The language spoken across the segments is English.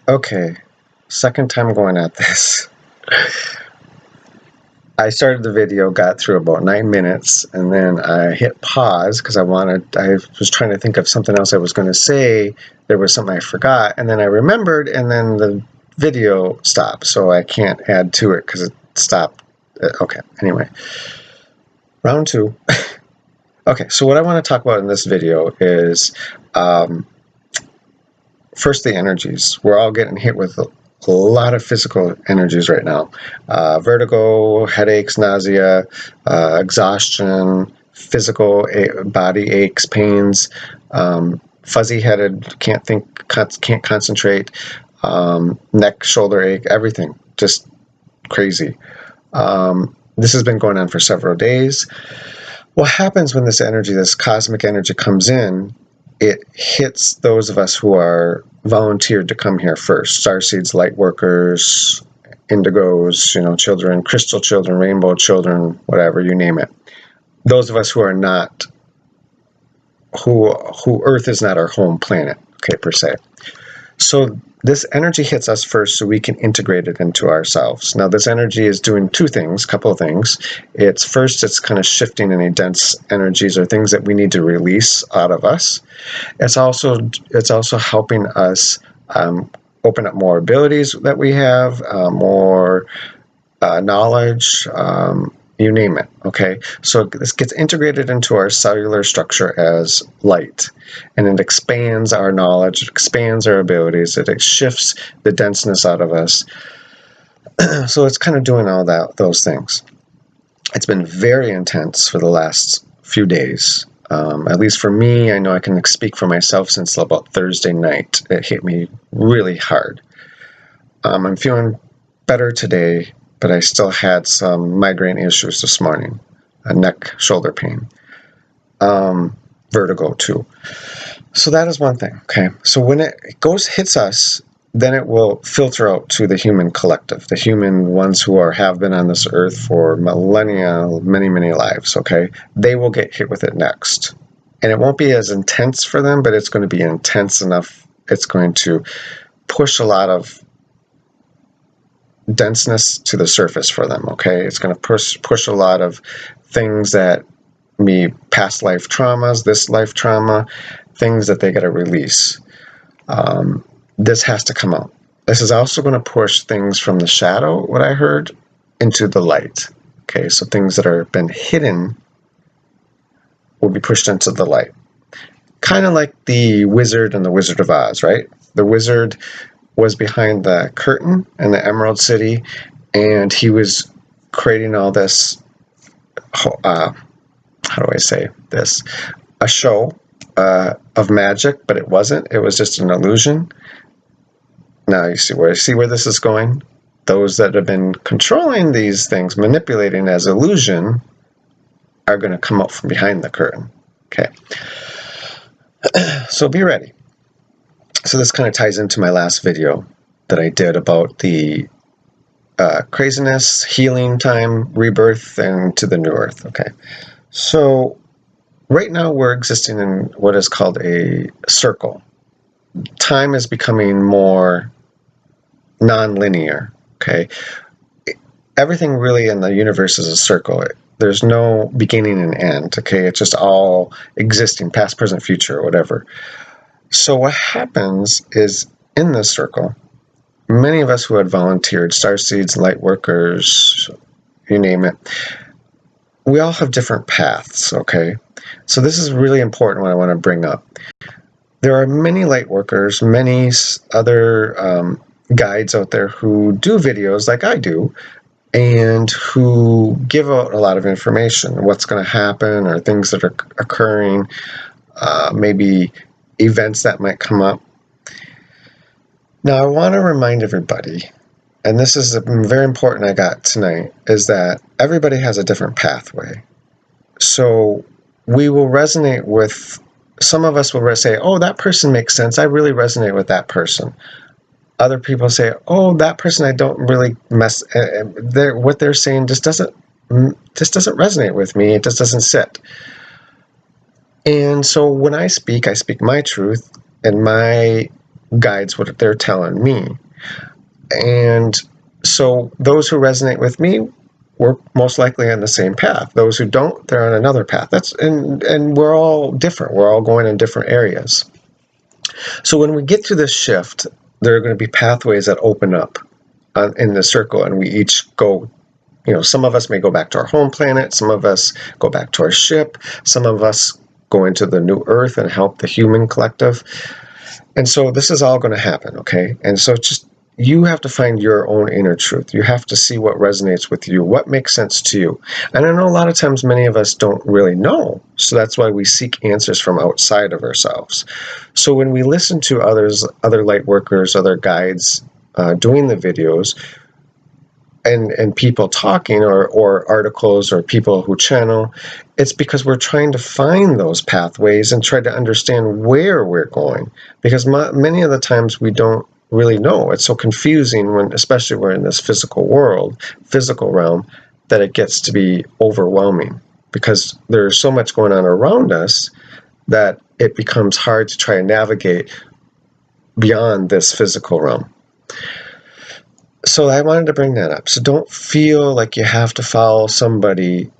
Okay, second time going at this. I started the video, got through about 9 minutes, and then I hit pause because I was trying to think of something else I was going to say. There was something I forgot, and then I remembered, and then the video stopped, so I can't add to it because it stopped. Okay, anyway. Round 2. Okay, so what I want to talk about in this video is first the energies. We're all getting hit with a lot of physical energies right now. Vertigo, headaches, nausea, exhaustion, physical body aches, pains, fuzzy-headed, can't think, can't concentrate, neck, shoulder ache, everything, just crazy. This has been going on for several days. What happens when this energy, this cosmic energy comes in, it hits those of us who are volunteered to come here first. Starseeds, Lightworkers, Indigos, children, crystal children, rainbow children, whatever, you name it. Those of us who are not, who Earth is not our home planet, okay, per se. So this energy hits us first so we can integrate it into ourselves. Now this energy is doing a couple of things. It's kind of shifting any dense energies or things that we need to release out of us. It's also helping us open up more abilities that we have, more knowledge, you name it, okay? So this gets integrated into our cellular structure as light, and it expands our knowledge, it expands our abilities, it shifts the denseness out of us. So it's kind of doing all those things. It's been very intense for the last few days. At least for me, I know I can speak for myself since about Thursday night. It hit me really hard. I'm feeling better today, but I still had some migraine issues this morning, neck, shoulder pain, vertigo too. So that is one thing, okay? So when it hits us, then it will filter out to the human collective, the human ones who have been on this earth for millennia, many, many lives, okay? They will get hit with it next. And it won't be as intense for them, but it's going to be intense enough. It's going to push a lot of denseness to the surface for them, okay? It's going to push a lot of things that past life traumas, this life trauma, things that they got to release. This has to come out. This is also going to push things from the shadow, what I heard, into the light. Okay, so things that are been hidden will be pushed into the light. Kind of like the Wizard and the Wizard of Oz, right? The Wizard was behind the curtain in the Emerald City, and he was creating all this, how do I say this? A show of magic, but it wasn't. It was just an illusion. Now you see where this is going? Those that have been controlling these things, manipulating as illusion, are going to come out from behind the curtain. Okay. So be ready. So this kind of ties into my last video that I did about the craziness, healing time, rebirth, and to the new earth. Okay. So right now we're existing in what is called a circle. Time is becoming more non-linear, okay? Everything really in the universe is a circle. There's no beginning and end, okay? It's just all existing, past, present, future, or whatever. So what happens is, in this circle, many of us who had volunteered, starseeds, Lightworkers, you name it, we all have different paths, okay? So this is really important what I want to bring up. There are many Lightworkers, many other guides out there who do videos like I do, and who give out a lot of information, what's going to happen, or things that are occurring, maybe events that might come up. Now, I want to remind everybody, and this is very important I got tonight, is that everybody has a different pathway. So we will resonate with, some of us will say, oh, that person makes sense. I really resonate with that person. Other people say, oh, that person I don't really what they're saying just doesn't resonate with me. It just doesn't sit. And so when I speak my truth and guides what they're telling me. And so those who resonate with me, we're most likely on the same path. Those who don't, they're on another path. And we're all different. We're all going in different areas. So when we get to this shift, there are going to be pathways that open up in the circle, and we each go, some of us may go back to our home planet, some of us go back to our ship, some of us go into the new earth and help the human collective. And so this is all going to happen, okay? And so you have to find your own inner truth. You have to see what resonates with you, what makes sense to you. And I know a lot of times many of us don't really know. So that's why we seek answers from outside of ourselves. So when we listen to other light workers, other guides doing the videos, and people talking or articles or people who channel, it's because we're trying to find those pathways and try to understand where we're going. Because many of the times we don't really know. It's so confusing especially we're in this physical realm, that it gets to be overwhelming because there's so much going on around us that it becomes hard to try and navigate beyond this physical realm. So I wanted to bring that up. So don't feel like you have to follow somebody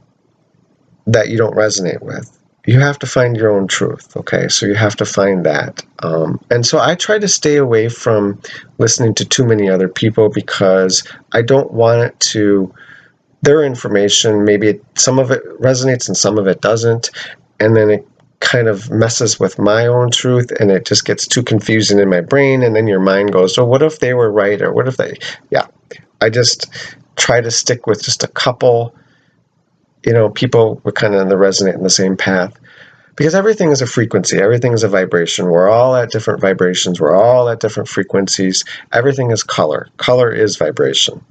that you don't resonate with. You have to find your own truth, okay? So you have to find that. And so I try to stay away from listening to too many other people because I don't want it to, their information, maybe some of it resonates and some of it doesn't. And then it kind of messes with my own truth and it just gets too confusing in my brain. And then your mind goes, oh, what if they were right? Or what if they, I just try to stick with just a couple, people were kind of resonate in the same path. Because everything is a frequency. Everything is a vibration. We're all at different vibrations. We're all at different frequencies. Everything is color. Color is vibration.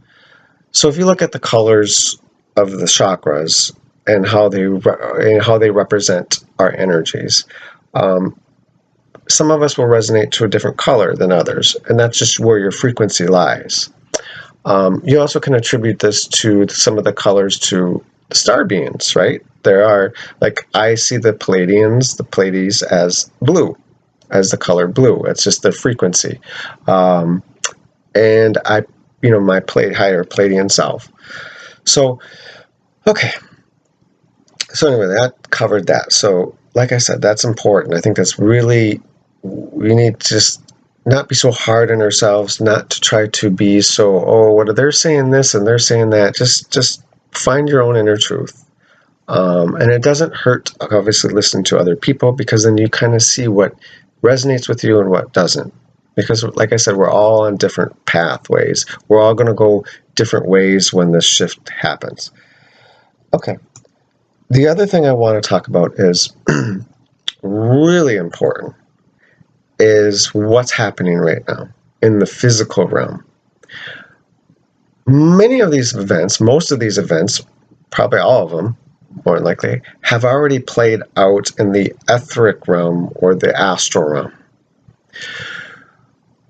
So if you look at the colors of the chakras and how they represent our energies, some of us will resonate to a different color than others, and that's just where your frequency lies. You also can attribute this to some of the colors to the star beings, right? There are, like, I see the Pleiades as blue, as the color blue. It's just the frequency. And I, my higher Pleiadian self. So, okay. So anyway, that covered that. So, like I said, that's important. I think that's really, we need to just not be so hard on ourselves, not to try to be so, what are they saying this and they're saying that. Just find your own inner truth. And it doesn't hurt, obviously, listening to other people, because then you kind of see what resonates with you and what doesn't. Because, like I said, we're all on different pathways. We're all going to go different ways when this shift happens. Okay. The other thing I want to talk about is really important, is what's happening right now in the physical realm. Many of these events, most of these events, probably all of them, more than likely, have already played out in the etheric realm or the astral realm.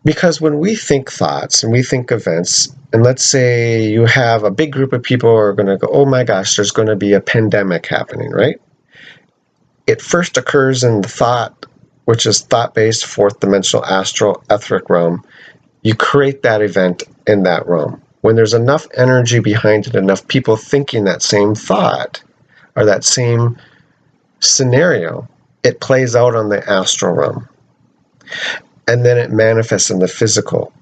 Because when we think thoughts and we think events, and let's say you have a big group of people who are going to go, oh my gosh, there's going to be a pandemic happening, right? It first occurs in the thought, which is thought-based, fourth dimensional, astral, etheric realm. You create that event in that realm. When there's enough energy behind it, enough people thinking that same thought, or that same scenario, it plays out on the astral realm. And then it manifests in the physical.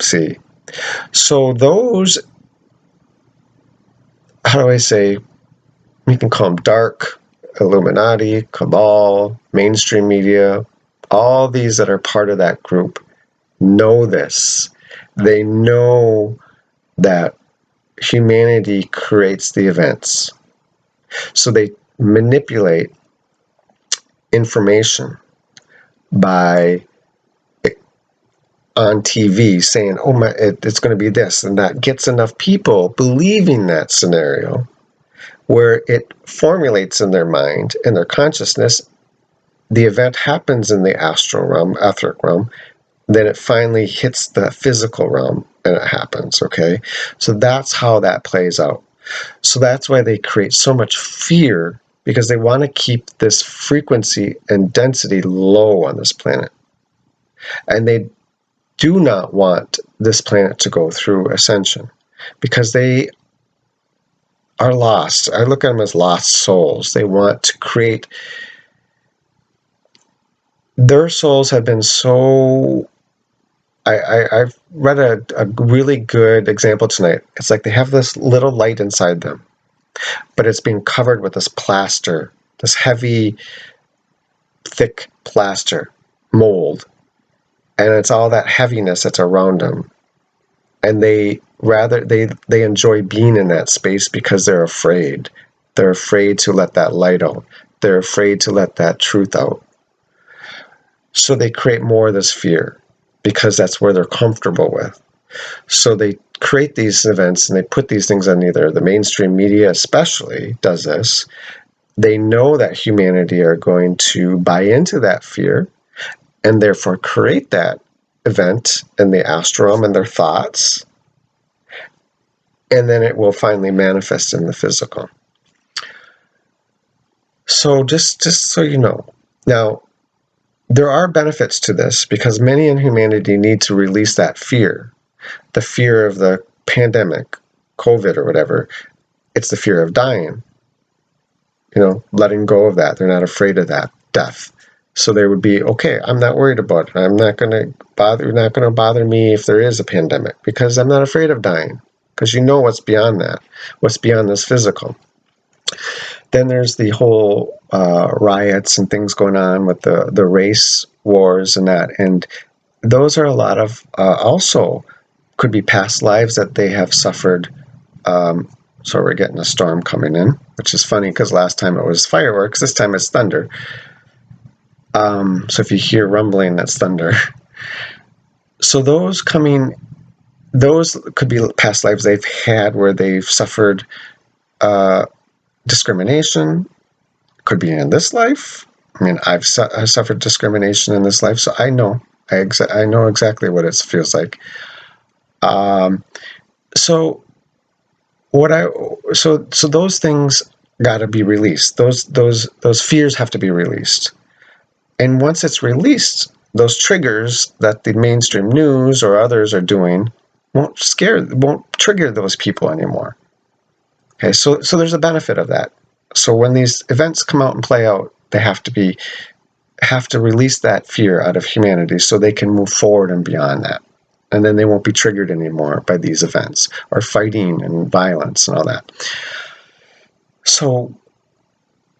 See? So those, how do I say, you can call them dark, Illuminati, Cabal, mainstream media, all these that are part of that group know this. They know that humanity creates the events. So they manipulate information by on TV saying, it's going to be this, and that gets enough people believing that scenario where it formulates in their mind, in their consciousness. The event happens in the astral realm, etheric realm, then it finally hits the physical realm and it happens, okay? So that's how that plays out. So that's why they create so much fear, because they want to keep this frequency and density low on this planet. And they do not want this planet to go through ascension because they are lost. I look at them as lost souls. They want to create. Their souls have been so. I've read a really good example tonight. It's like they have this little light inside them, but it's being covered with this plaster, this heavy, thick plaster mold, and it's all that heaviness that's around them. And they enjoy being in that space because they're afraid. They're afraid to let that light out. They're afraid to let that truth out. So they create more of this fear because that's where they're comfortable with. So they create these events and they put these things on either the mainstream media especially does this. They know that humanity are going to buy into that fear and therefore create that event in the astral realm in their thoughts. And then it will finally manifest in the physical. So just so you know. Now, there are benefits to this because many in humanity need to release that fear. The fear of the pandemic, COVID or whatever. It's the fear of dying. Letting go of that. They're not afraid of that, death. So they would be, okay, I'm not worried about it. I'm not going to bother. You're not going to bother me if there is a pandemic because I'm not afraid of dying. Because you know what's beyond that, what's beyond this physical. Then there's the whole riots and things going on with the race wars and that. And those are a lot of also could be past lives that they have suffered. So we're getting a storm coming in, which is funny because last time it was fireworks. This time it's thunder. So if you hear rumbling, that's thunder. So those could be past lives they've had where they've suffered discrimination. Could be in this life. I mean, I've suffered discrimination in this life, so I know. I know exactly what it feels like. So those things got to be released. Those fears have to be released. And once it's released, those triggers that the mainstream news or others are doing won't trigger those people anymore. Okay, so there's a benefit of that. So when these events come out and play out, they have to release that fear out of humanity so they can move forward and beyond that. And then they won't be triggered anymore by these events or fighting and violence and all that. So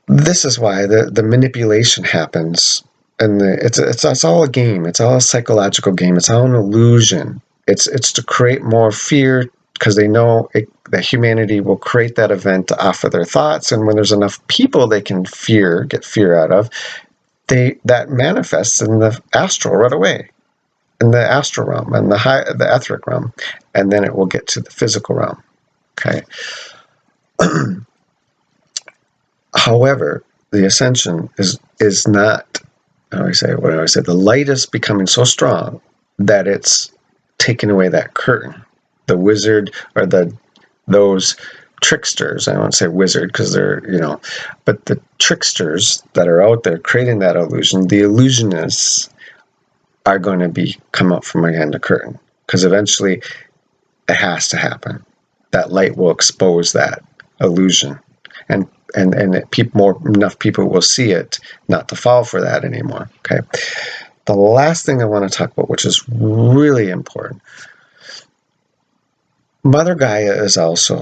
this is why the manipulation happens, and it's all a game. It's all a psychological game. It's all an illusion. It's to create more fear because they know that humanity will create that event off of their thoughts, and when there's enough people they can get fear out of, that manifests in the astral right away, in the astral realm and the etheric realm, and then it will get to the physical realm. Okay. However, the ascension is not. What do I say? The light is becoming so strong that it's taking away that curtain. The wizard or those tricksters. I don't want to say wizard because they're but the tricksters that are out there creating that illusion. The illusionists are going to come up from behind the curtain because eventually it has to happen. That light will expose that illusion, and enough people will see it not to fall for that anymore. Okay. The last thing I want to talk about, which is really important, Mother Gaia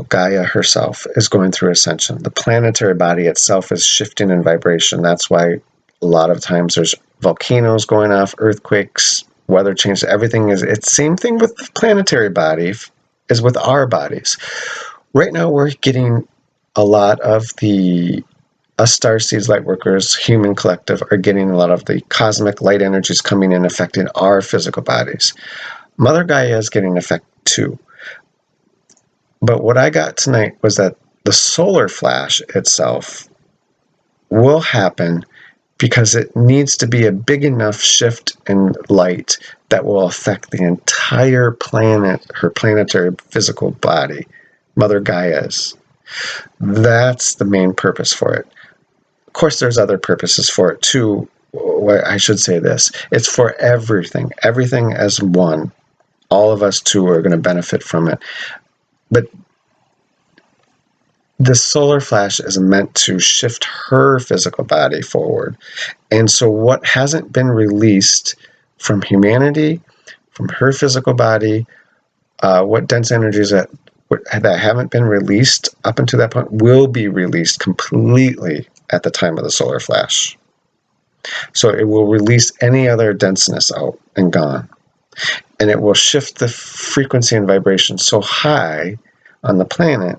Gaia herself is going through ascension. The planetary body itself is shifting in vibration. That's why a lot of times there's volcanoes going off, earthquakes, weather changes. Everything it's same thing with the planetary body as with our bodies. Right now we're getting a lot of the Starseeds, Lightworkers, human collective are getting a lot of the cosmic light energies coming in, affecting our physical bodies. Mother Gaia is getting effect too. But what I got tonight was that the solar flash itself will happen because it needs to be a big enough shift in light that will affect the entire planet, her planetary physical body, Mother Gaia's. That's the main purpose for it. Of course, there's other purposes for it too, I should say this. It's for everything. Everything as one. All of us too are going to benefit from it. But the solar flash is meant to shift her physical body forward. And so what hasn't been released from humanity, from her physical body, what dense energies that haven't been released up until that point will be released completely at the time of the solar flash. So it will release any other denseness out and gone. And it will shift the frequency and vibration so high on the planet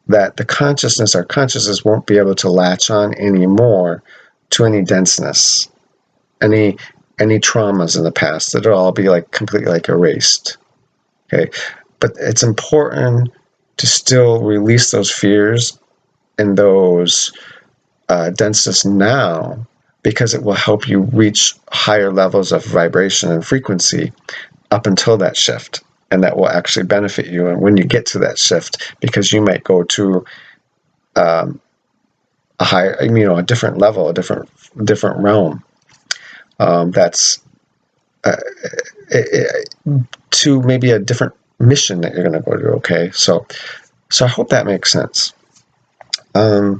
that the consciousness, our consciousness, won't be able to latch on anymore to any denseness, any traumas in the past. It'll all be like completely like erased. Okay, but it's important to still release those fears and those denseness now, because it will help you reach higher levels of vibration and frequency up until that shift. And that will actually benefit you. And when you get to that shift, because you might go to a higher, a different level, a different realm. That's to maybe a different mission that you're going to go to. Okay, so I hope that makes sense. I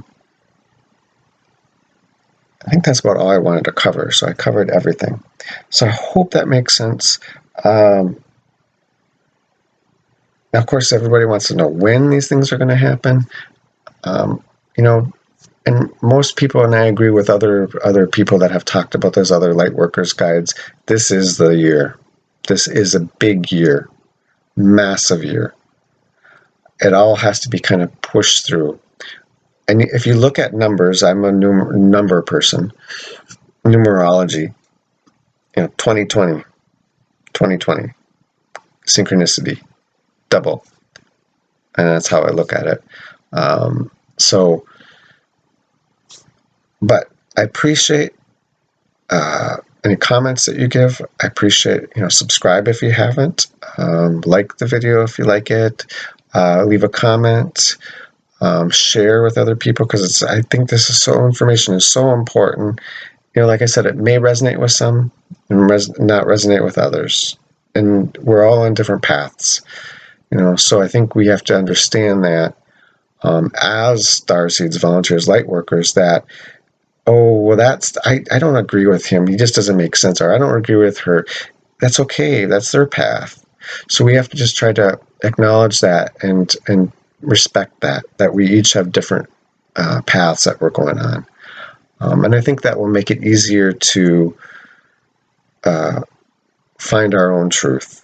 think that's about all I wanted to cover. So I covered everything. So I hope that makes sense. Now, of course, everybody wants to know when these things are going to happen. And most people, and I agree with other people that have talked about those other Lightworkers guides, this is the year. This is a big year, massive year. It all has to be kind of pushed through. And if you look at numbers, I'm a number person, numerology, 2020, synchronicity, double. And that's how I look at it. But I appreciate any comments that you give. I appreciate, subscribe if you haven't. Like the video if you like it. Leave a comment. Share with other people, because I think this is information is so important. Like I said, it may resonate with some and not resonate with others. And we're all on different paths. So I think we have to understand that as starseeds, volunteers, light workers, that, I don't agree with him. He just doesn't make sense. Or I don't agree with her. That's okay. That's their path. So we have to just try to acknowledge that and respect that we each have different paths that we're going on. And I think that will make it easier to find our own truth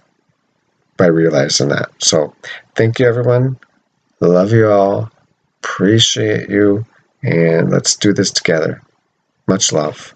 by realizing that. So thank you, everyone. Love you all. Appreciate you. And let's do this together. Much love.